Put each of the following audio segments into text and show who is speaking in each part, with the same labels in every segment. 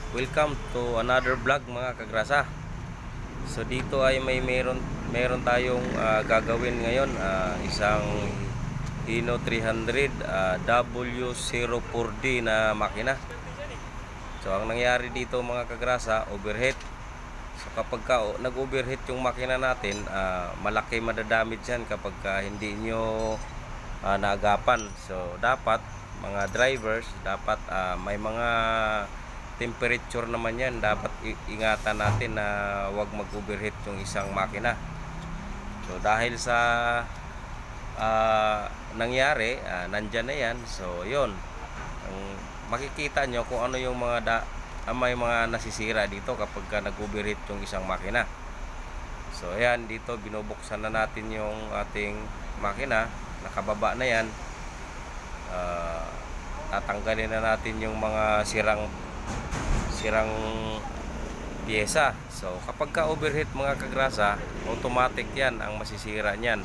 Speaker 1: Welcome to another vlog mga kagrasa. So dito ay meron tayong gagawin ngayon, isang Hino 300 W04D na makina. So ang nangyari dito mga kagrasa, overheat. So kapag nag-overheat yung makina natin, malaki madadamage yan kapag hindi nyo naagapan. So dapat mga drivers, dapat may mga temperature naman yan, dapat ingatan natin na wag mag-overheat yung isang makina. So dahil sa nangyari, nandyan na yan. So yun, makikita nyo kung ano yung may mga nasisira dito kapag nag-overheat yung isang makina. So ayan, dito binubuksan na natin yung ating makina, nakababa na yan. Tatanggalin na natin yung mga sirang pyesa. So kapag ka-overheat mga kagrasa, automatic yan ang masisira niyan,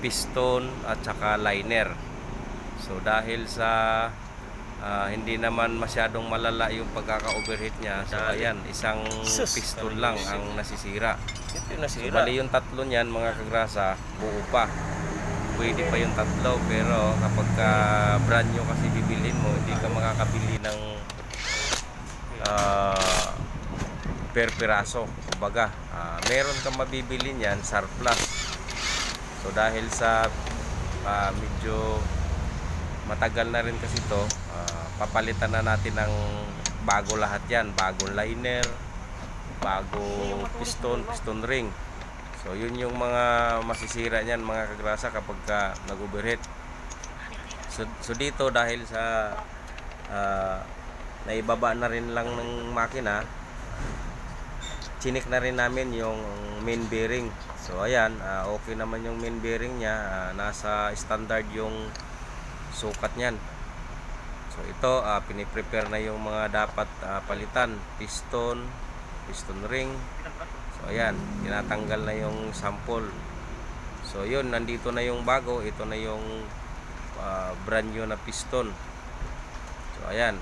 Speaker 1: piston at saka liner. So dahil sa hindi naman masyadong malala yung pagkaka-overheat niya, so ayan, isang piston lang ang nasisira. So bali yung tatlo niyan mga kagrasa, buo pa. Pwede pa yung tatlo, pero kapag brand new kasi bibilhin mo, hindi ka makakabili ng per piraso. Kumbaga, meron kang mabibili niyan surplus. So dahil sa medyo matagal na rin kasi ito, papalitan na natin ng bago lahat yan. Bagong liner, bago piston ring. So yun yung mga masisira niyan mga kagrasa kapag nag-overheat. So dito dahil sa naibaba na rin lang ng makina, chinik na rin namin yung main bearing. So ayan, okay naman yung main bearing niya, nasa standard yung sukat niyan. So ito, piniprepare na yung mga dapat palitan, piston ring. So ayan, tinatanggal na yung sample. So yun, nandito na yung bago, ito na yung brand new na piston. So ayan,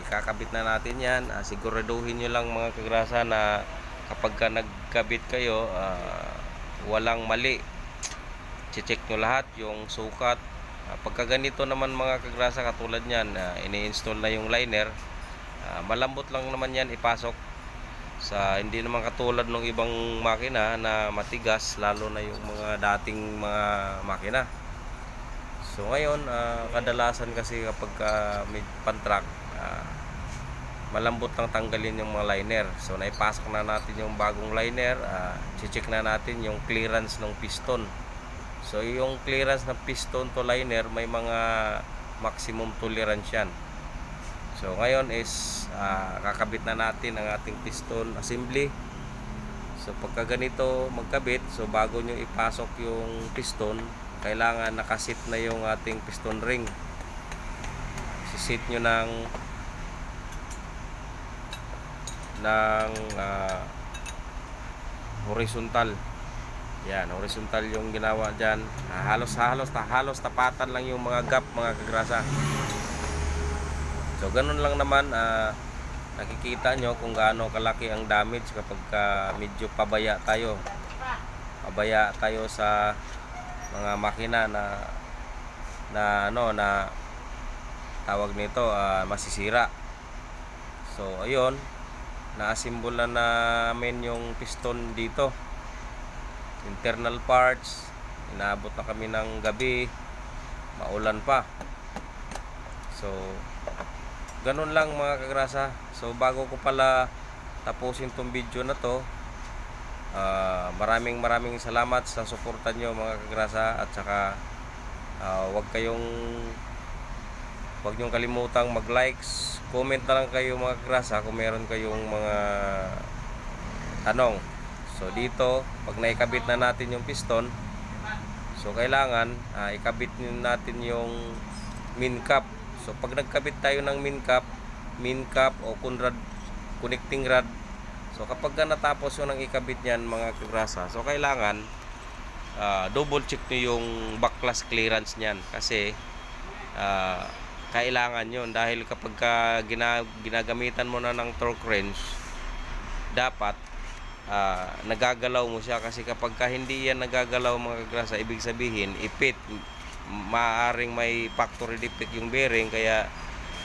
Speaker 1: ikakabit na natin yan. Siguraduhin nyo lang mga kagrasa na kapag nagkabit kayo, walang mali. Check nyo lahat yung sukat. Pagka ganito naman mga kagrasa, katulad nyan, ini-install na yung liner, malambot lang naman yan ipasok. Hindi naman katulad ng ibang makina na matigas, lalo na yung mga dating mga makina. So ngayon, kadalasan kasi kapag may pan-track, malambot lang tanggalin yung mga liner. So naipasok na natin yung bagong liner, check na natin yung clearance ng piston. So yung clearance ng piston to liner, may mga maximum tolerance yan. So ngayon is kakabit na natin ang ating piston assembly. So pagka ganito magkabit, so bago nyo ipasok yung piston, kailangan nakasit na yung ating piston ring. Sisit nyo ng horizontal. Yan, horizontal yung ginawa dyan. Halos tapatan lang yung mga gap mga kagrasa. So ganun lang naman, nakikita nyo kung gaano kalaki ang damage kapag medyo pabaya tayo sa mga makina na tawag nito, masisira. So ayun, na-assemble na namin yung piston dito, internal parts. Inaabot na kami ng gabi, maulan pa. So ganun lang mga kagrasa. So bago ko pala tapusin tong video na to, maraming salamat sa suporta nyo mga kagrasa. At saka wag nyong kalimutang mag-likes, comment na lang kayo mga kagrasa kung meron kayong mga tanong. So dito, pag naikabit na natin yung piston, so kailangan ikabit natin yung main cap. So pag nagkabit tayo ng main cap o connecting rod, so kapag natapos yung ikabit niyan mga kagrasa, so kailangan double check nyo yung backlash clearance niyan, kasi kailangan yon dahil kapag ginagamitan mo na ng torque wrench, dapat nagagalaw mo siya, kasi kapag hindi yan nagagalaw mga kagrasa, ibig sabihin ipit, maaaring may factory defect yung bearing, kaya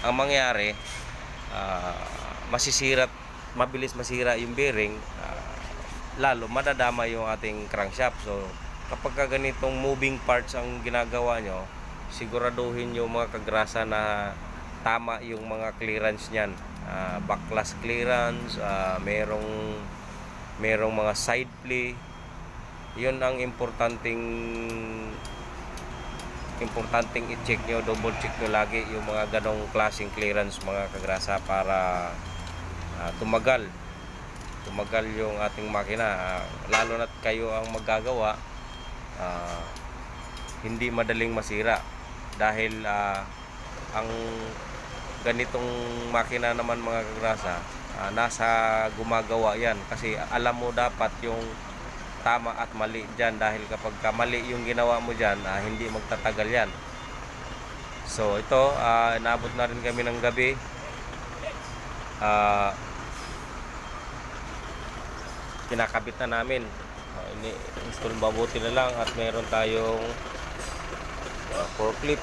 Speaker 1: ang mangyari masisira, mabilis masira yung bearing, lalo madadama yung ating crankshaft. So kapag ganitong moving parts ang ginagawa nyo, siguraduhin nyo mga kagrasa na tama yung mga clearance nyan, backlash clearance, merong mga side play. Yun ang importanteng i-check nyo, double check nyo lagi yung mga ganong klaseng clearance mga kagrasa, para tumagal yung ating makina, lalo na't kayo ang maggagawa, hindi madaling masira, dahil ang ganitong makina naman mga kagrasa, nasa gumagawa yan, kasi alam mo dapat yung tama at mali dyan, dahil kapag mali yung ginawa mo dyan, hindi magtatagal yan. So ito, inabot na rin kami ng gabi, kinakabit na namin, ini-install mabuti na lang, at meron tayong forklift.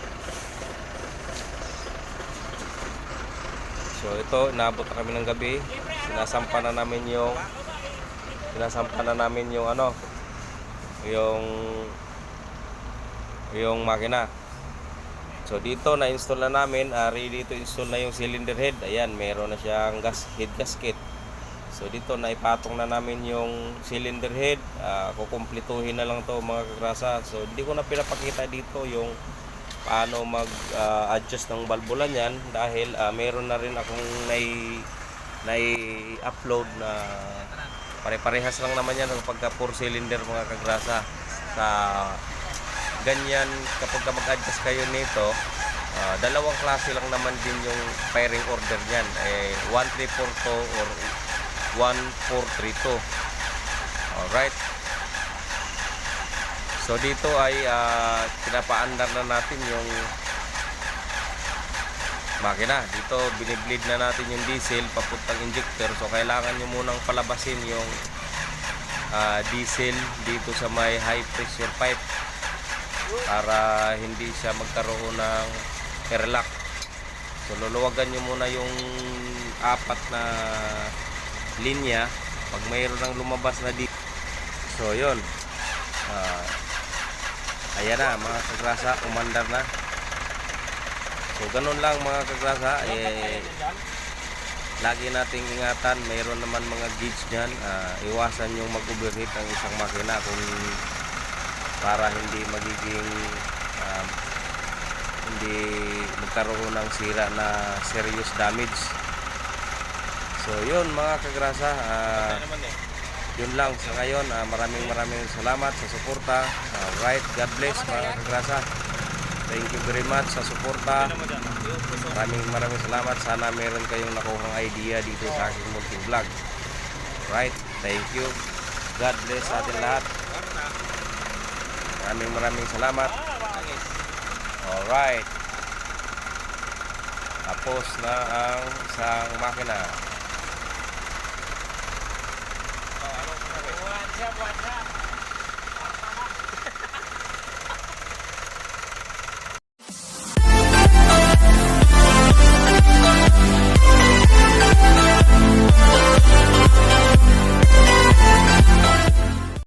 Speaker 1: So ito, inabot na kami ng gabi, sinasampa na namin yung yung makina. So dito na-install na namin, ready to install na yung cylinder head. Ayan, meron na siyang head gasket. So dito na ipatong na namin yung cylinder head, kukumplituhin na lang to mga kagrasa. So hindi ko na pinapakita dito yung paano mag-adjust ng balbula niyan, dahil meron na rin akong nai-upload na pare-parehas lang naman yan kapag 4 cylinder mga kagrasa. Sa ganyan, kapag mag-adjust kayo nito, dalawang klase lang naman din yung pairing order niyan, 1342 or 1432. Alright, so dito ay pinapaandar na natin yung makina. Dito binibleed na natin yung diesel papuntang injector. So kailangan nyo munang palabasin yung diesel dito sa may high pressure pipe, para hindi siya magkaroon ng airlock. So luluwagan nyo muna yung 4 na linya pag mayroon ng lumabas na dito. So yun, ayan na mga kagrasa, umandar na. So ganun lang mga kagrasa, lagi nating ingatan, mayroon naman mga gauge dyan, iwasan yung mag-overheat ang isang makina para hindi magkaroon ng sira na serious damage. So yun mga kagrasa, yun lang sa ngayon. Maraming salamat sa suporta. Right, God bless mga kagrasa. Thank you very much sa suporta. Maraming salamat. Sana meron kayong nakuhang idea dito sa aking munting vlog. Right, thank you. God bless sa atin lahat. Maraming salamat. Alright, tapos na ang isang makina.
Speaker 2: What's up?